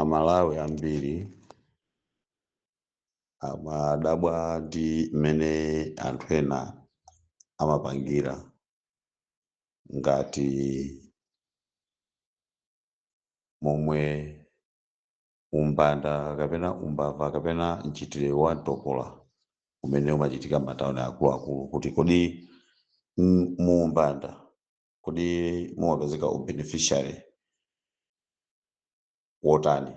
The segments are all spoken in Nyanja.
Malawi ambiri amadabwa ndi mmene anthu ena amapangira ngati momwe umbanda kapena umbava kapena mchitidwe wa mtopola umene umachitika m'matawuni akuluakulu, kuti kodi mu umbanda kodi mumapezeka ubeneficiary wotani.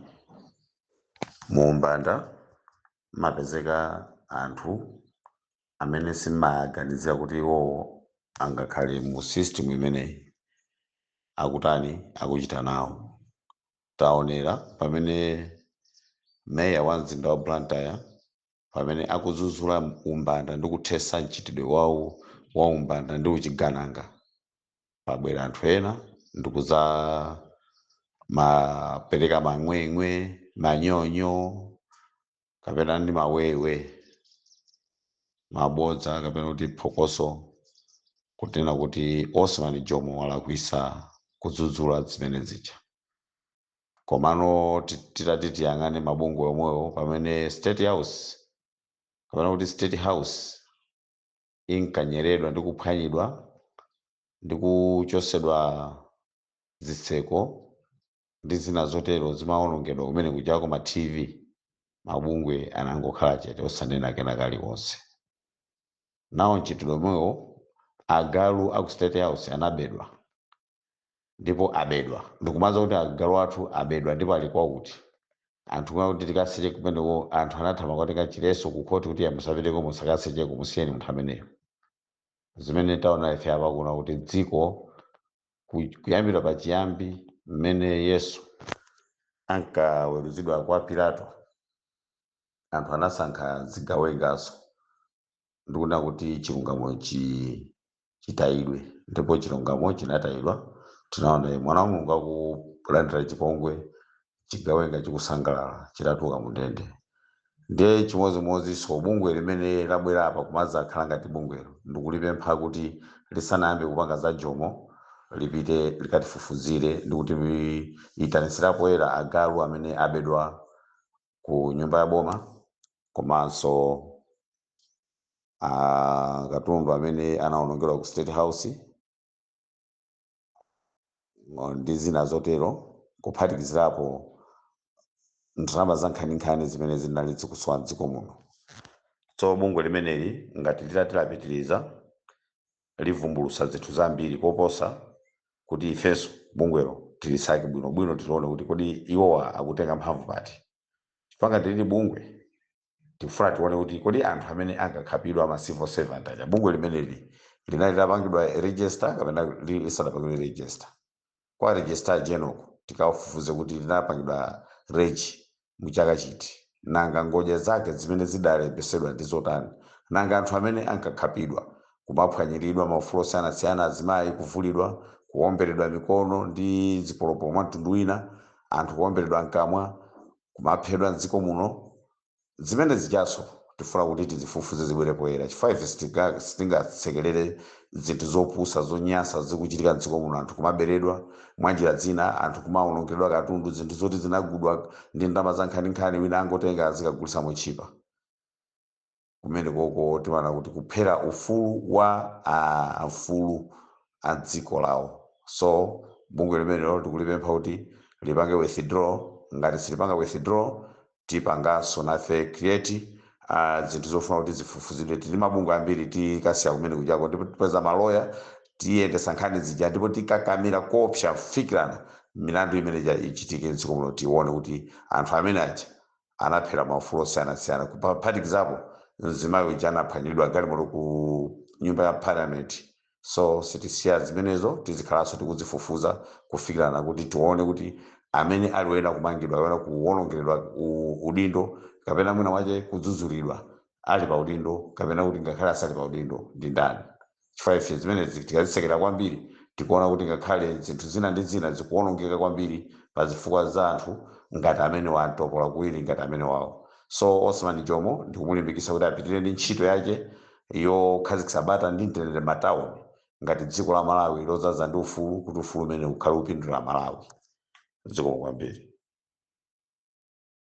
Mu umbanda mapezeka anthu amene simaganizira kuti iwowo angakhale mu system imeneyi akutani akuchita nawo. Taonera pamene meya wa mzinda wa Blantyre pamene akuzuzula umbanda ndi kuthesa mchitidwe wawo wa umbanda ndi uchigananga, pabwera anthu ena ndikuza mapereka mamwemwe, manyonyo kapena ndi mawewe, mabodza kapena kuti phokoso, kutena kuti Osman Jomo walakwisa kudzudzula zimene zija. Komano titati tiyang'ane mabungwe omwewo pamene State House kapena kuti State House inkanyeredwa ndi kuphwanyidwa ndi kuchosedwa zitseko ndi zina zotero zimawonongedwa kumene kujako ma TV, mabungwe anangokhala chete osanena kena kaliwonse. Nawo mchitidwe omwewo agalu aku State House anabedwa ndipo abedwa, ndikumaza kuti agalu athu abedwa ndipo ali kwakuti. Anthu mwa kuti tikaseche kumeneko anthu anathama kwatika chileso kukhoti kuti musapiteko musakasecheko musiyeni munthu ameneyo. Zimene taona ife apa kuna kuti dziko kuyambira pachiyambi mmene Yesu ankaweruzidwa kwa Pilato, anthu anasankha zigawengaso ndikuona kuti chilungamo chitayidwe, ndipo chilungamo chinatayidwa. Tinaona mwana wa Mulungu akulandira chipongwe, chigawenga chikusangalala, chitatuka mundende. Ndiye chimozimozi so bungwe limene labwera apa kumaza khala ngati bungwelo ndikulipempha kuti lisanayambe kupanga za Jomo lipite likatifufuzire ndikuti itanisirapo era agalu amene abedwa ku nyumba ya boma, komanso katundu amene anawonongedwa ku State House ndi zina zotero, kuphatikizirapo ndalama za nkhaninkhani zimene zinali zikuswa m'dziko muno. So bungwe limeneli ngati litatipitiriza livumbulusa zinthu zambiri koposa kuti ifenso bungwelo tilisake bwinobwino tione kuti kodi iwowa akutenga mphamvu pati. Chifukwa tili bungwe tifuna tione kuti kodi anthu amene angakhapidwa ama civil servant aja bungwe limeneli linali lapangidwa register kapena lisadapangidwe register. Kwa register general tikafufuze kuti linapangidwa regi muchaka chiti, nanga ngoja zake zimene zidalepesedwa ndi zotani, nanga anthu amene ankakhapidwa kumaphwanyiridwa maufulu osiyanasiyana, azimayi kuvulidwa, kuomberedwa mikono ndi zipolopo mwa mtundu wina, anthu kuomberedwa mkamwa, kumaphedwa m'dziko muno. Zimene zijaso tifuna kuti tizifufuze zibwere poyera. Chifukwa ife sitingatsekerere zinthu zopusa zonyasa zikuchitika m'dziko muno, anthu kumaberedwa mwanjira zina, anthu kumawonongedwa katundu, zinthu zoti zinagudwa ndi ndalama za nkhaninkhani wina angotenga azikagulisa mochipa. Kumene koko timana kuti kuphera ufulu wa afulu a dziko lawo. So bungwe limenelo tikulipempha kuti lipange withdraw, ngati silipanga withdraw tipanganso nafe create zinthu zofuna kuti zifufuzidwe. Tili mabungwe ambiri tikasiya kumene kujako, ndipo tipeza maloya tiyendesa nkhani zija, ndipo tikakamira koopsa kufikirana milandu imene ichitike m'dziko muno, tione kuti anthu amene aja anaphera maufulu osiyanasiyana, kuphatikizapo mzimayi uja anaphwanyidwa galimoto ku nyumba ya parliament. So sitisiya zimenezo, tizikhalanso tikuzifufuza kufikirana kuti tione kuti amene aliwena kumangidwa, aliwena kuwonongeredwa udindo kapena mwina wache kudzudzulidwa ali pa udindo kapena kuti ngakhale asali pa udindo ndi ndani. Chifukwa ife zimenezi tikazisekera kwambiri tikuona kuti ngakhale zinthu zina ndi zina zikuwonongeka kwambiri pa zifukwa za anthu ngati amene wantopola kuwiri ngati amene wawo. So Osman Jomo ndikumulimbikitsa kuti apitirire ndi ntchito yake yokhazikitsa bata ndi mtendere m'matawuni ngati dziko la Malawi lodzaza ndi ufulu, kuti ufulu umene ukhale upindulira Malawi. Dziko kwambiri.